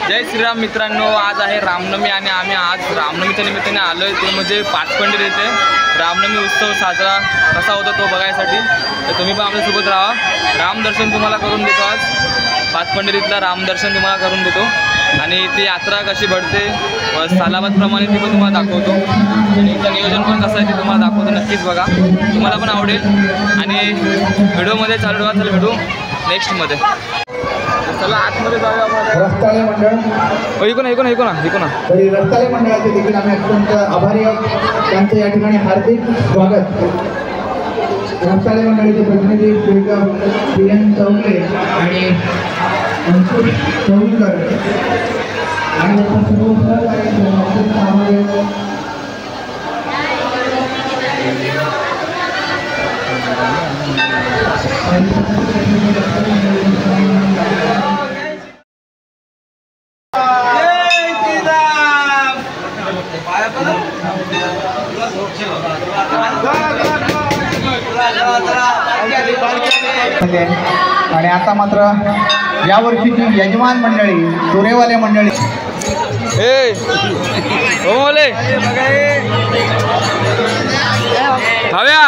जय श्रीराम मित्रांनो, आज आहे रामनवमी आणि आम्ही आज रामनवमीच्या निमित्ताने आलोय ते म्हणजे पाचपंढरी येथे रामनवमी उत्सव साजरा कसा होतो तो बघायसाठी। तर तुम्ही पण आमच्यासोबत राहा। रामदर्शन तुम्हाला करून देतो। आज पाचपंढरीतला रामदर्शन तुम्हाला करून देतो आणि ती यात्रा कशी भरते सालाबादप्रमाणे ती पण तुम्हाला दाखवतो आणि इथं नियोजन पण कसं आहे ते तुम्हाला दाखवतो। नक्कीच बघा, तुम्हाला पण आवडेल आणि व्हिडिओमध्ये चालू राहा। चल भेटू नेक्स्टमध्ये। चला आतमध्ये जाऊया आपण। रस्ताळे मंडळ ऐकू ना तरी रस्ताळे मंडळाचे देखील आम्ही अत्यंत आभारी आहोत। त्यांचं या ठिकाणी हार्दिक स्वागत। रस्ताळे मंडळाचे प्रतिनिधी प्रियन चौगले आणि अंकुश चौलकर आणि आणि आता मात्र यावर्षीची यजमान मंडळी तुरेवाले मंडळी हव्या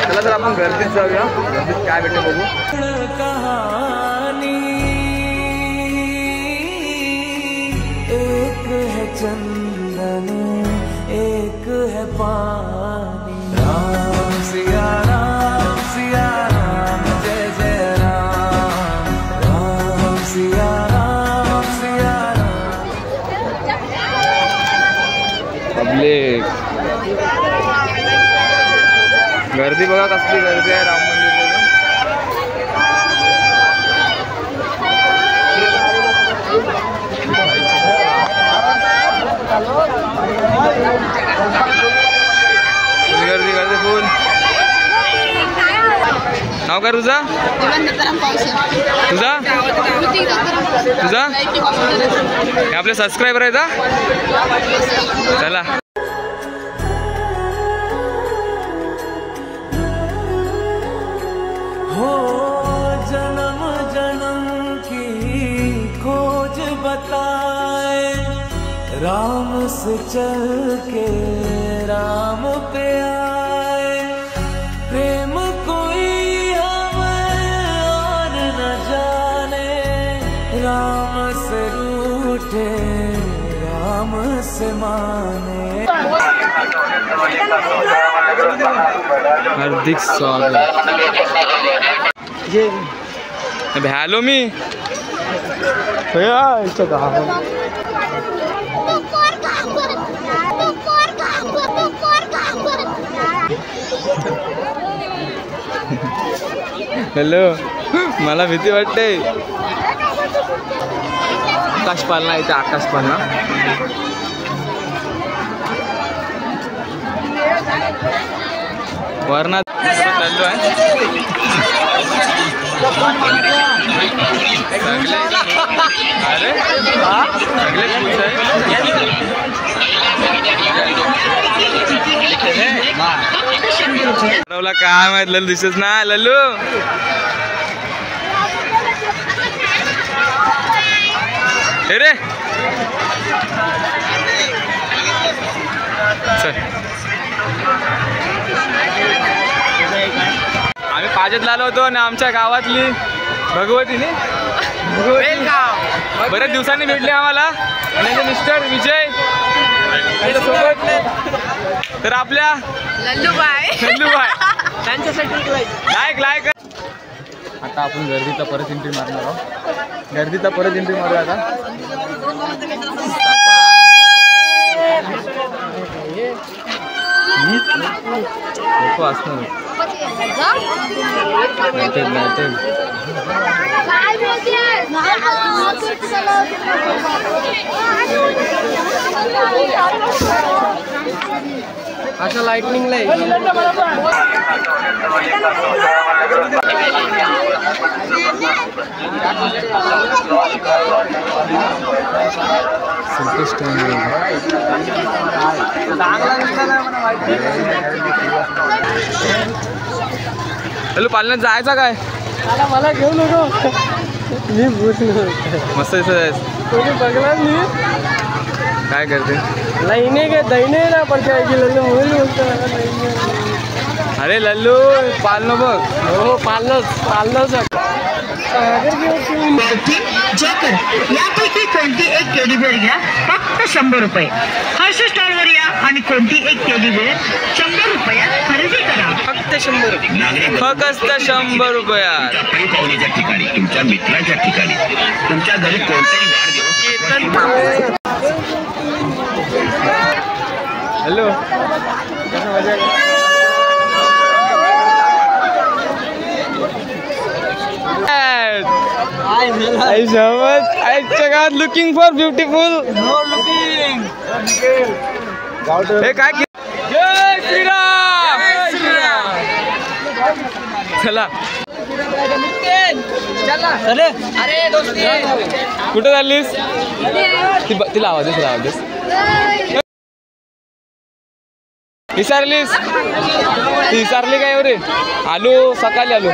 चला तर आपण गर्दीत जाऊया, गर्दीत काय भेटते बघू। चंदन एक है पानी। राम सिया राम जय जय राम। राम सिया राम पब्लिक गर्दी बघा, कसली गर्दी आहे राम मंदिर। गर्दी फुल। नाव काय तुझा? हे आपले सबस्क्रायबर आहेत। चला हो जन्म जन्म की खोज बताए। राम से चल के राम पे आए। प्रेम कोई हमें और न जाने। राम से रूठे राम से माने। हार्दिक स्वागत। भ्यालो मी हॅलो, मला भीती वाटते। आकाशपालना इथे आकाशपालना वरनाथ चाललो आहे। अरे सगळे खुश आहे। काय माहित लल्लू दिसत ना लल्लू। हे रे आम्ही पाजतला आलो होतो आणि आमच्या गावातली भगवतीने बऱ्याच दिवसांनी भेटले आम्हाला आणि त्यांचे मिस्टर विजय सोबत। तर आपल्या लल्लूबाई त्यांच्यासाठी लाईक। आता आपण गर्दीचा परत एंट्री मारणार आहोत। गर्दीचा परत एंट्री मारूया आता। लोक असणार अशा लाईटनिंगला हॅलो पालण्यात जायचा काय मला घेऊ नको मी मस्त दिसत तुम्ही बघला मी काय करते लाईने गे दैने ना पडते लल्लू मुली बोलतो अरे लल्लू पालनो बघ हो पालनच जोकर यापैकी कोणती एक टेडी बेअर घ्या फक्त 100 रुपये. हर्ष स्टॉलवर या आणि कोणती एक टेडी बेअर 100 रुपयात खरेदी करा. फक्त 100 रुपये. फक्त 100 रुपयात. पाहुण्याच्या ठिकाणी तुमच्या मित्राच्या ठिकाणी तुमच्या घरी कोणताही वाढदिवस. हॅलो आई शपथ आई जगात लुकिंग फॉर ब्युटिफुल हे काय जय श्रीराम चला कुठे चाललीस तिला आवाज विचारलीस ती विचारली काय एवढे आलो सकाळी आलो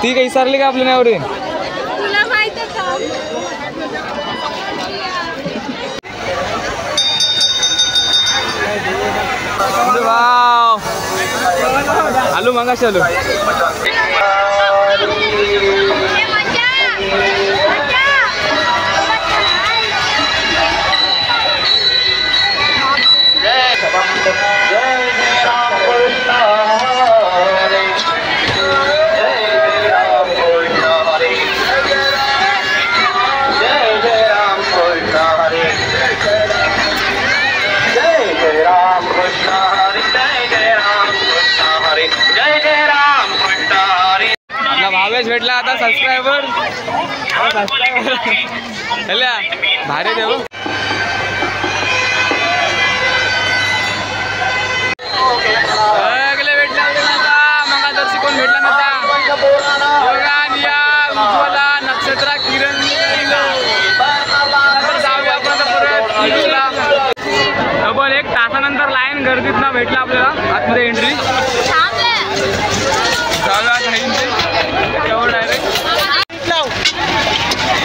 ती काही विचारली का आपल्या एवढे वाव आलो मगाशी आलो भावेश भेटला आता सबस्क्रायबर भारी देऊ सगळे भेटले आता मंगादर्शी कोण भेटला नव्हता योगानिया उज्ज्वला नक्षत्रा किरण जाऊया आपण परत डबल 1 तासानंतर लाईन गर्दीत ना भेटला आपल्याला आतमध्ये एंट्री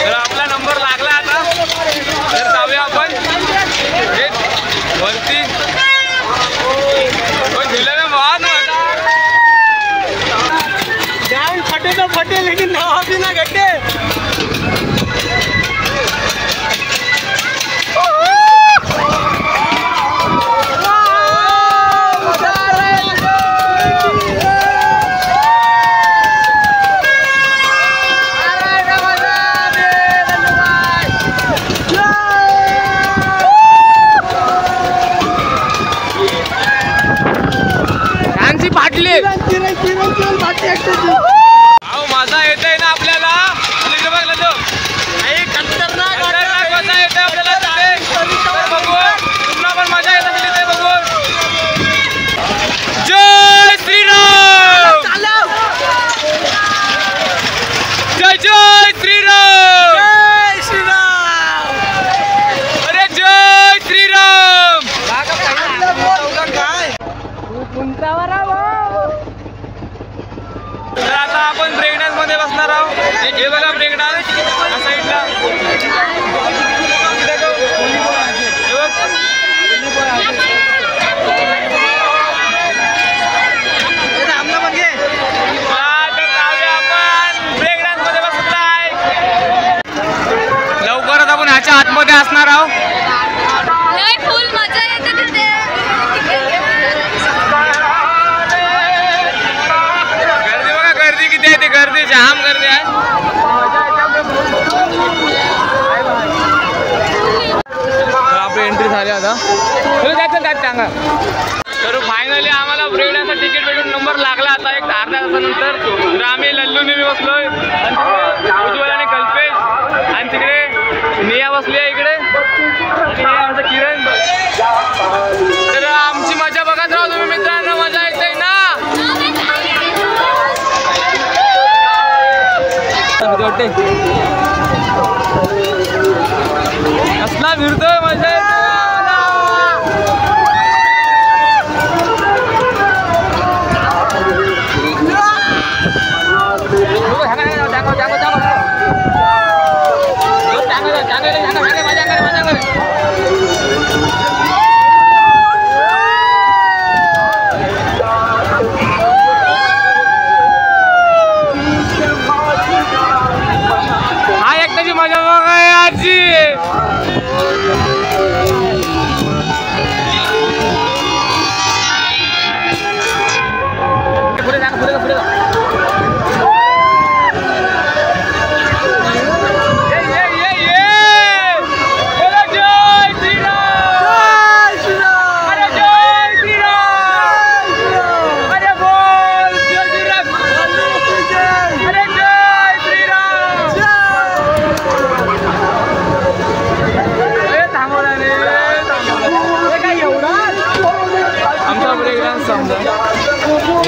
तर आपला नंबर लागला आता तर जाऊया आपण वरती दिलं बहुत फटे तो फटे लेकिन नवा भी ना घटे माझा येतय ना आपल्याला बघला तो खतरनाक मजा येते आपल्याला बघू पुन्हा पण मजा येत असेल इथे बघून जय श्रीराम जय जय श्रीराम जय श्रीराम अरे जय श्रीराम तर आता आपण ब्रेक डान्स मध्ये बसणार आहोत हे बघा ब्रेक डान्स साईडला आपण ब्रेक डान्स मध्ये बसलाय लवकरच आपण ह्याच्या आतमध्ये असणार आहोत फुल मजा येते तिथे किती आहे ते गर्दी जाम गर्दी आहे तर आपली एंट्री झाली आता सांगा तर फायनली आम्हाला ब्रेक डान्सचं तिकीट भेटून नंबर लागला आता एक अर्ध्या तासानंतर तर आम्ही लल्लूने मी बसलोय उज्ज्वल आणि कल्पेश आणि तिकडे निया बसली आहे इकडे आणि हे आमचं किरण तर आमची मजा बघा वाटते कसला फिरतोय मजा मजा बघा याची पुढे जा पुढे पुढे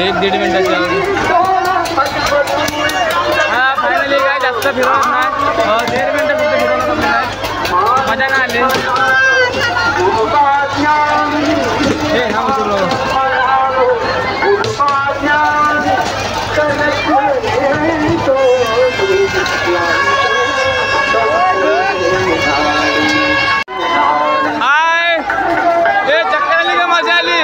एक 1.5 मिनिटाच्या हा फायनली काय जास्त फिरवत नाही 1.5 मिनिटं फक्त फिरवलं नाही मजा नाही आली हे हा हाय हे चक्कर आली का मजा आली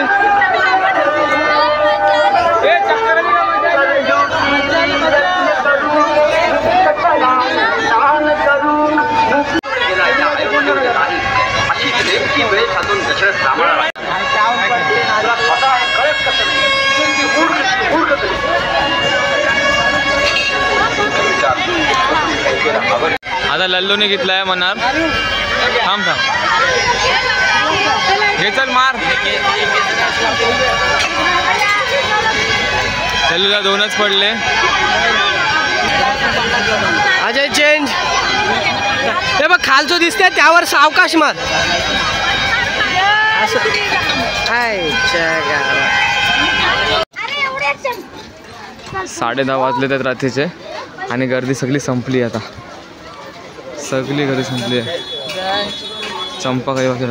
आता लल्लूने घेतलाय मनार थांब थांब हे चल मार लल्लूला 2च पडले अजय चेंज हे बघ खालचं दिसतंय त्यावर सावकाश मार 10:30 वाजले आहेत रात्रीचे आणि गर्दी सगळी संपली आता सगळी गर्दी संपली आहे चंपा काही वाजले